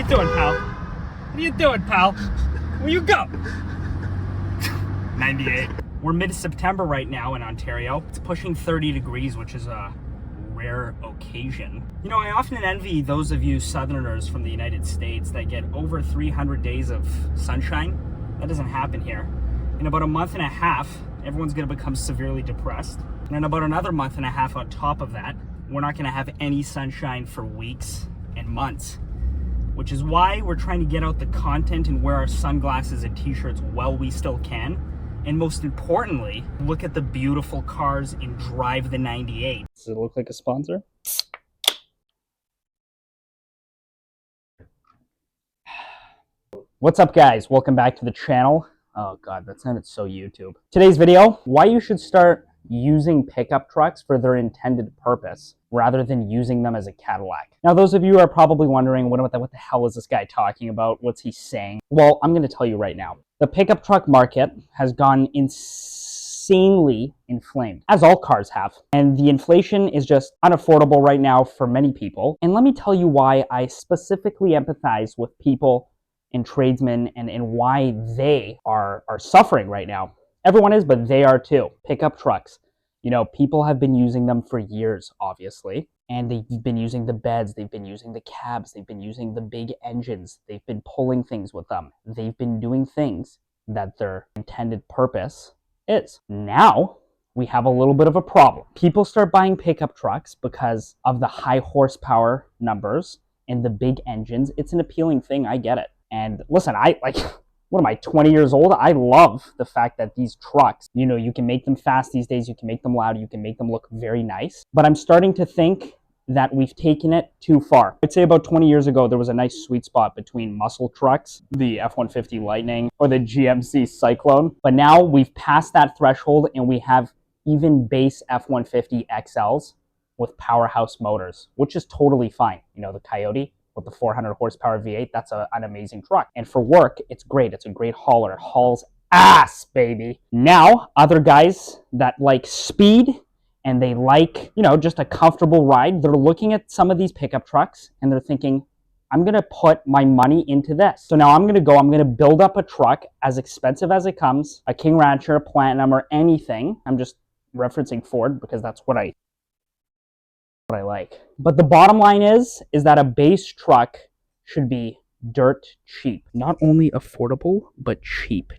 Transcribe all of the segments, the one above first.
you doing, pal? What are you doing, pal? Where you go? 98. We're mid-September right now in Ontario. It's pushing 30 degrees, which is a rare occasion. You know, I often envy those of you Southerners from the United States that get over 300 days of sunshine. That doesn't happen here. In about a month and a half, everyone's gonna become severely depressed. And in about another month and a half on top of that, we're not gonna have any sunshine for weeks and months. Which is why we're trying to get out the content and wear our sunglasses and t-shirts while we still can. And most importantly, look at the beautiful cars and drive the 98. Does it look like a sponsor? What's up, guys? Welcome back to the channel. Oh God, that sounded so YouTube. Today's video, why you should start using pickup trucks for their intended purpose rather than using them as a Cadillac. Now, those of you are probably wondering, what the hell is this guy talking about? What's he saying? Well, I'm gonna tell you right now. The pickup truck market has gone insanely inflamed, as all cars have. And the inflation is just unaffordable right now for many people. And let me tell you why I specifically empathize with people and tradesmen and why they are suffering right now. Everyone is, but they are too. Pickup trucks. You know, people have been using them for years, obviously. And they've been using the beds, they've been using the cabs, they've been using the big engines, they've been pulling things with them. They've been doing things that their intended purpose is. Now, we have a little bit of a problem. People start buying pickup trucks because of the high horsepower numbers and the big engines. It's an appealing thing, I get it. And listen, what am I, 20 years old? I love the fact that these trucks, you know, you can make them fast these days, you can make them loud, you can make them look very nice. But I'm starting to think that we've taken it too far. I'd say about 20 years ago, there was a nice sweet spot between muscle trucks, the F-150 Lightning, or the GMC Cyclone. But now we've passed that threshold and we have even base F-150 XLs with powerhouse motors, which is totally fine. You know, the Coyote with the 400 horsepower V8, that's an amazing truck. And for work, it's great. It's a great hauler. It hauls ass, baby. Now, other guys that like speed and they like, you know, just a comfortable ride, they're looking at some of these pickup trucks and they're thinking, I'm gonna put my money into this. So now I'm gonna build up a truck as expensive as it comes, a King Rancher, a Platinum, or anything. I'm just referencing Ford because that's what I like. But the bottom line is that a base truck should be dirt cheap. Not only affordable, but cheap.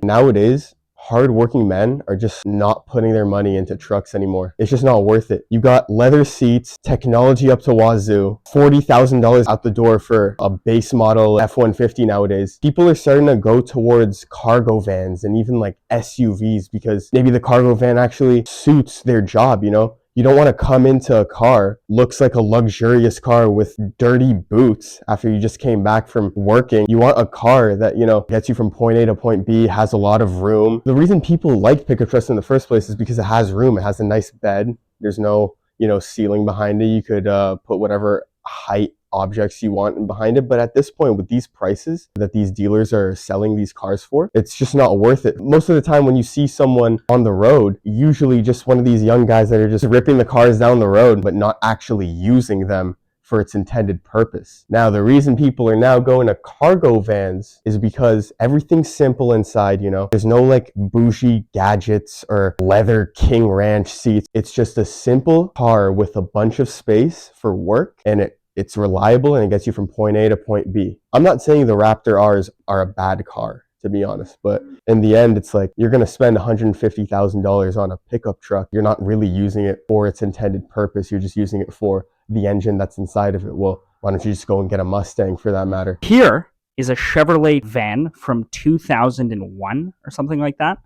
Nowadays, hardworking men are just not putting their money into trucks anymore. It's just not worth it. You got leather seats, technology up to wazoo, $40,000 out the door for a base model F-150 nowadays. People are starting to go towards cargo vans and even like SUVs because maybe the cargo van actually suits their job, you know? You don't want to come into a car, looks like a luxurious car with dirty boots after you just came back from working. You want a car that, you know, gets you from point A to point B, has a lot of room. The reason people like pickup trucks in the first place is because it has room. It has a nice bed. There's no, you know, ceiling behind it. You could put whatever height objects you want behind it. But at this point, with these prices that these dealers are selling these cars for, it's just not worth it. Most of the time when you see someone on the road, usually just one of these young guys that are just ripping the cars down the road but not actually using them for its intended purpose. Now, the reason people are now going to cargo vans is because everything's simple inside, you know. There's no like bougie gadgets or leather King Ranch seats. It's just a simple car with a bunch of space for work, and it's reliable and it gets you from point A to point B. I'm not saying the Raptor Rs are a bad car, to be honest, but in the end, it's like you're gonna spend $150,000 on a pickup truck. You're not really using it for its intended purpose. You're just using it for the engine that's inside of it. Well, why don't you just go and get a Mustang for that matter? Here is a Chevrolet van from 2001 or something like that.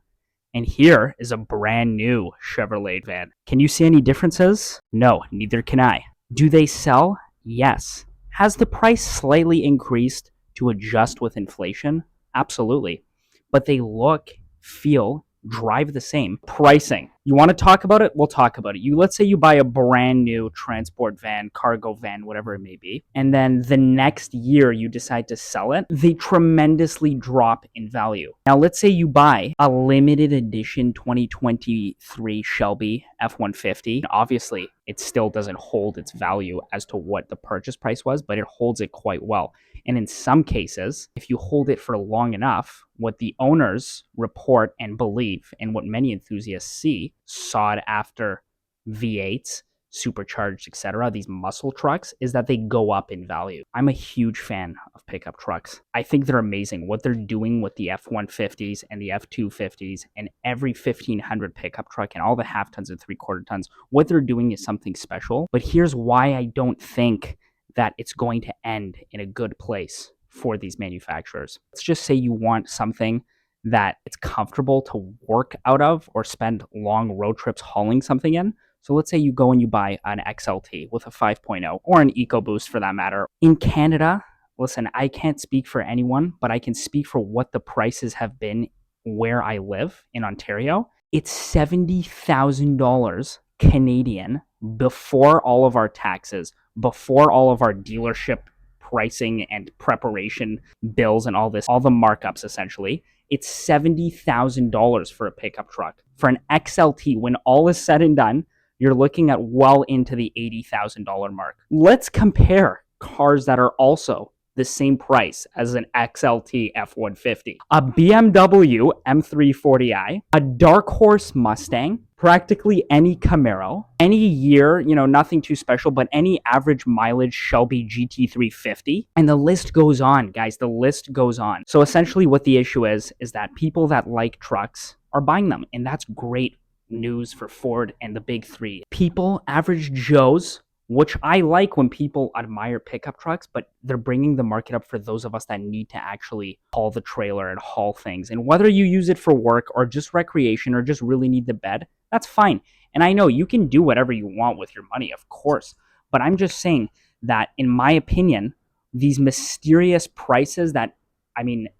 And here is a brand new Chevrolet van. Can you see any differences? No, neither can I. Do they sell? Yes. Has the price slightly increased to adjust with inflation? Absolutely. But they look, feel, drive the same. Pricing. You want to talk about it? We'll talk about it. Let's say you buy a brand new transport van, cargo van, whatever it may be, and then the next year you decide to sell it, they tremendously drop in value. Now, let's say you buy a limited edition 2023 Shelby F-150. Obviously, it still doesn't hold its value as to what the purchase price was, but it holds it quite well. And in some cases, if you hold it for long enough, what the owners report and believe, and what many enthusiasts see, sought after V8s, supercharged, etc., these muscle trucks, is that they go up in value. I'm a huge fan of pickup trucks. I think they're amazing. What they're doing with the F-150s and the F-250s and every 1500 pickup truck and all the half tons and 3/4 tons, what they're doing is something special. But here's why I don't think that it's going to end in a good place for these manufacturers. Let's just say you want something that it's comfortable to work out of or spend long road trips hauling something in. So let's say you go and you buy an XLT with a 5.0 or an EcoBoost for that matter. In Canada, listen, I can't speak for anyone, but I can speak for what the prices have been where I live in Ontario. It's $70,000 Canadian before all of our taxes, before all of our dealership pricing and preparation bills and all this, all the markups essentially. It's $70,000 for a pickup truck. For an XLT, when all is said and done, you're looking at well into the $80,000 mark. Let's compare cars that are also the same price as an XLT F-150. A BMW M340i, a Dark Horse Mustang, practically any Camaro, any year, nothing too special, but any average mileage Shelby GT350. And the list goes on, guys. The list goes on. So essentially what the issue is that people that like trucks are buying them. And that's great news for Ford and the big three. People, average Joes, which I like when people admire pickup trucks, but they're bringing the market up for those of us that need to actually haul the trailer and haul things. And whether you use it for work or just recreation or just really need the bed, that's fine. And I know you can do whatever you want with your money, of course. But I'm just saying that, in my opinion, these mysterious prices that,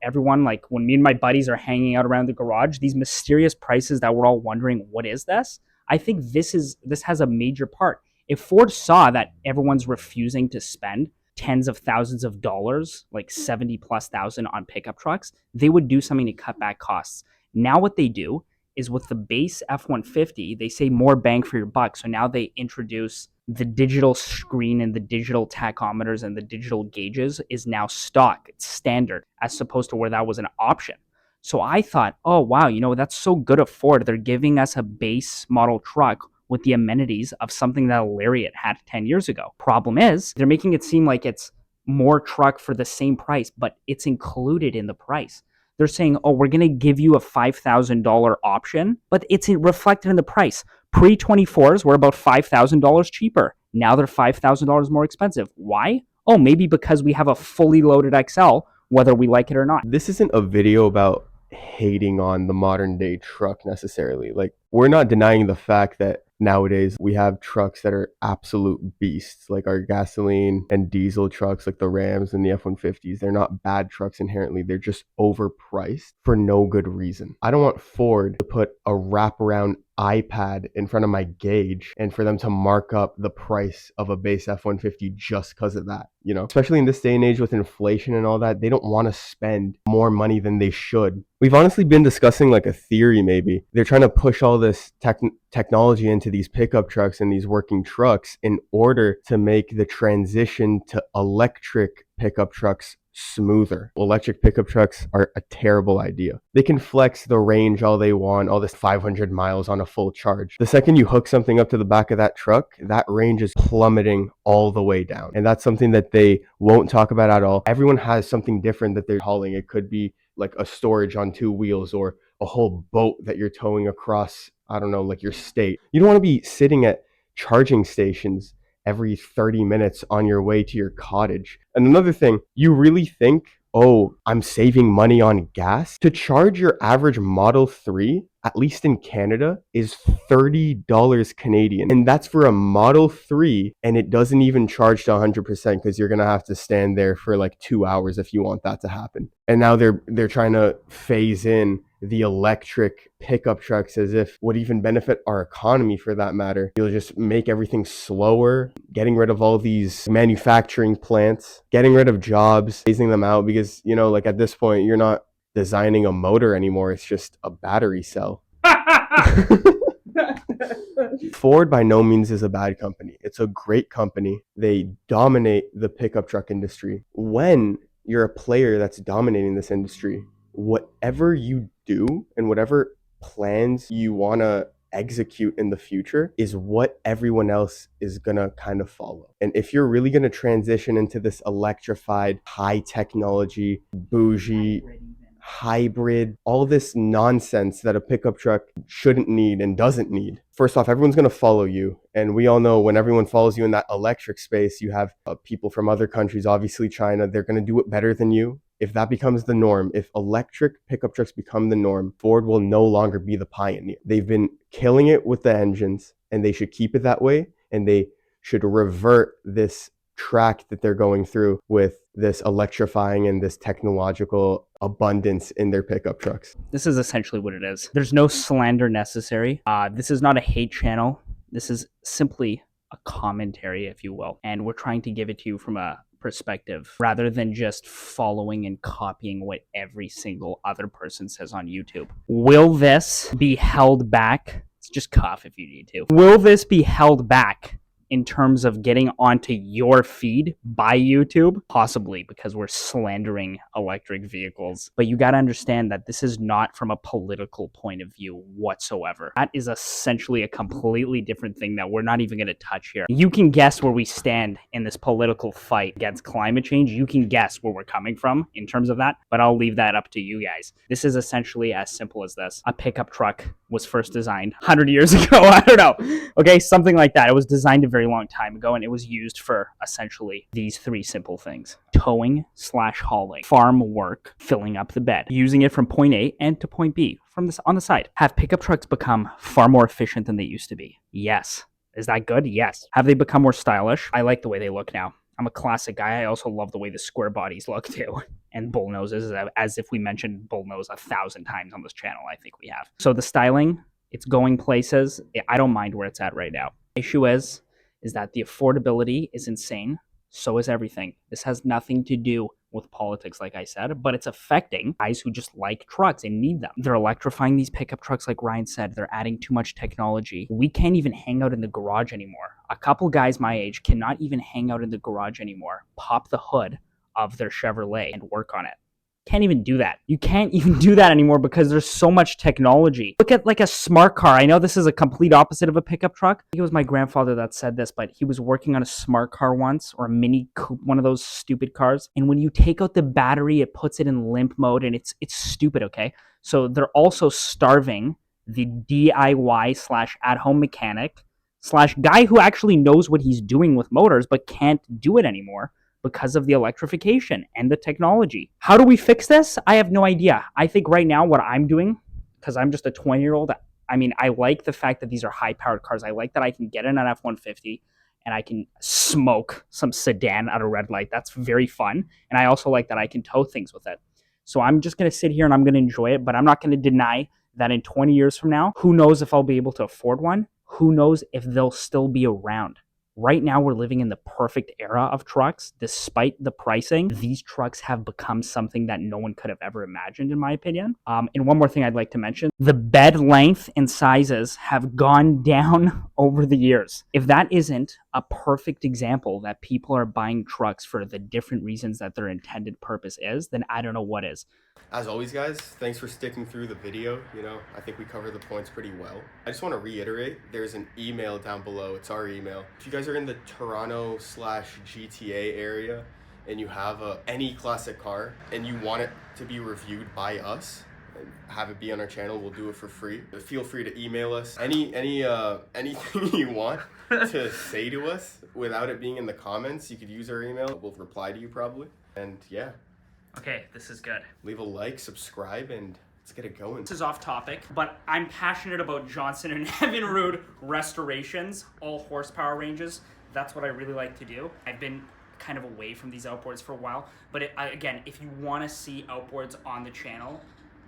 everyone, like when me and my buddies are hanging out around the garage, these mysterious prices that we're all wondering, what is this? I think this has a major part. If Ford saw that everyone's refusing to spend tens of thousands of dollars, like 70,000+ on pickup trucks, they would do something to cut back costs. Now what they do is with the base F-150, they say more bang for your buck. So now they introduce the digital screen and the digital tachometers and the digital gauges is now stock. It's standard, as opposed to where that was an option. So I thought, oh, wow, that's so good of Ford. They're giving us a base model truck with the amenities of something that a Lariat had 10 years ago. Problem is, they're making it seem like it's more truck for the same price, but it's included in the price. They're saying, oh, we're going to give you a $5,000 option, but it's reflected in the price. Pre-24s were about $5,000 cheaper. Now they're $5,000 more expensive. Why? Oh, maybe because we have a fully loaded XL, whether we like it or not. This isn't a video about hating on the modern day truck necessarily. Like, we're not denying the fact that nowadays we have trucks that are absolute beasts, like our gasoline and diesel trucks, like the Rams and the F-150s. They're not bad trucks inherently. They're just overpriced for no good reason. I don't want Ford to put a wraparound iPad in front of my gauge and for them to mark up the price of a base F-150 just because of that. Especially in this day and age with inflation and all that, they don't want to spend more money than they should. We've honestly been discussing like a theory maybe. They're trying to push all this technology into these pickup trucks and these working trucks in order to make the transition to electric pickup trucks smoother. Electric pickup trucks are a terrible idea. They can flex the range all they want, all this 500 miles on a full charge. The second you hook something up to the back of that truck, that range is plummeting all the way down. And that's something that they won't talk about at all. Everyone has something different that they're hauling. It could be like a storage on 2 wheels or a whole boat that you're towing across, I don't know, like your state. You don't want to be sitting at charging stations every 30 minutes on your way to your cottage. And another thing, you really think, oh, I'm saving money on gas? To charge your average Model 3, at least in Canada, is $30 Canadian. And that's for a Model 3, and it doesn't even charge to 100% because you're going to have to stand there for like 2 hours if you want that to happen. And now they're trying to phase in the electric pickup trucks as if would even benefit our economy for that matter. You'll just make everything slower, getting rid of all these manufacturing plants, getting rid of jobs, phasing them out because, you know, like at this point, you're not designing a motor anymore. It's just a battery cell. Ford by no means is a bad company. It's a great company. They dominate the pickup truck industry. When you're a player that's dominating this industry, whatever you do and whatever plans you want to execute in the future is what everyone else is going to kind of follow. And if you're really going to transition into this electrified, high technology, bougie, hybrid, all this nonsense that a pickup truck shouldn't need and doesn't need. First off, everyone's going to follow you. And we all know when everyone follows you in that electric space, you have people from other countries, obviously China, they're going to do it better than you. If that becomes the norm, if electric pickup trucks become the norm, Ford will no longer be the pioneer. They've been killing it with the engines and they should keep it that way. And they should revert this track that they're going through with this electrifying and this technological abundance in their pickup trucks. This is essentially what it is. There's no slander necessary. This is not a hate channel. This is simply a commentary, if you will. And we're trying to give it to you from a perspective rather than just following and copying what every single other person says on YouTube. Will this be held back? Just cough if you need to. Will this be held back in terms of getting onto your feed by YouTube? Possibly, because we're slandering electric vehicles. But you got to understand that this is not from a political point of view whatsoever. That is essentially a completely different thing that we're not even going to touch here. You can guess where we stand in this political fight against climate change. You can guess where we're coming from in terms of that, but I'll leave that up to you guys. This is essentially as simple as this. A pickup truck was first designed 100 years ago. I don't know. Okay, something like that. It was designed a very long time ago, and it was used for essentially these three simple things: towing / hauling, farm work, filling up the bed, using it from point A and to point B from this on the side. Have pickup trucks become far more efficient than they used to be? Yes. Is that good? Yes. Have they become more stylish? I like the way they look now. I'm a classic guy. I also love the way the square bodies look too. And bull noses, as if we mentioned bull nose 1,000 times on this channel. I think we have. So the styling, it's going places. I don't mind where it's at right now. Issue is that the affordability is insane. So is everything. This has nothing to do with politics, like I said, but it's affecting guys who just like trucks and need them. They're electrifying these pickup trucks, like Ryan said. They're adding too much technology. We can't even hang out in the garage anymore. A couple guys my age cannot even hang out in the garage anymore, pop the hood of their Chevrolet and work on it. Can't even do that. You can't even do that anymore because there's so much technology. Look at like a smart car. I know this is a complete opposite of a pickup truck. I think it was my grandfather that said this, but he was working on a smart car once, or a mini coupe, one of those stupid cars. And when you take out the battery, it puts it in limp mode, and it's stupid, okay? So they're also starving the DIY / at-home mechanic / guy who actually knows what he's doing with motors but can't do it anymore because of the electrification and the technology. How do we fix this? I have no idea. I think right now what I'm doing, because I'm just a 20-year-old, I mean, I like the fact that these are high-powered cars. I like that I can get in an F-150 and I can smoke some sedan at a red light. That's very fun. And I also like that I can tow things with it. So I'm just going to sit here and I'm going to enjoy it, but I'm not going to deny that in 20 years from now, who knows if I'll be able to afford one? Who knows if they'll still be around? Right now, we're living in the perfect era of trucks. Despite the pricing, these trucks have become something that no one could have ever imagined, in my opinion. And one more thing I'd like to mention, the bed length and sizes have gone down over the years. If that isn't a perfect example that people are buying trucks for the different reasons that their intended purpose is, then I don't know what is. As always, guys, thanks for sticking through the video. You know, I think we covered the points pretty well. I just want to reiterate, there's an email down below. It's our email. If you guys are in the Toronto / GTA area and you have any classic car and you want it to be reviewed by us and have it be on our channel, we'll do it for free. Feel free to email us anything you want to say to us without it being in the comments. You could use our email. We'll reply to you probably. And yeah. Okay, this is good. Leave a like, subscribe, and let's get it going. This is off topic, but I'm passionate about Johnson and Evinrude restorations, all horsepower ranges. That's what I really like to do. I've been kind of away from these outboards for a while, but again, if you want to see outboards on the channel,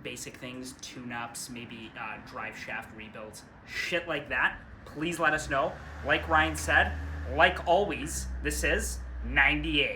basic things, tune-ups, maybe drive shaft rebuilds, shit like that, please let us know. Like Ryan said, like always, this is 98.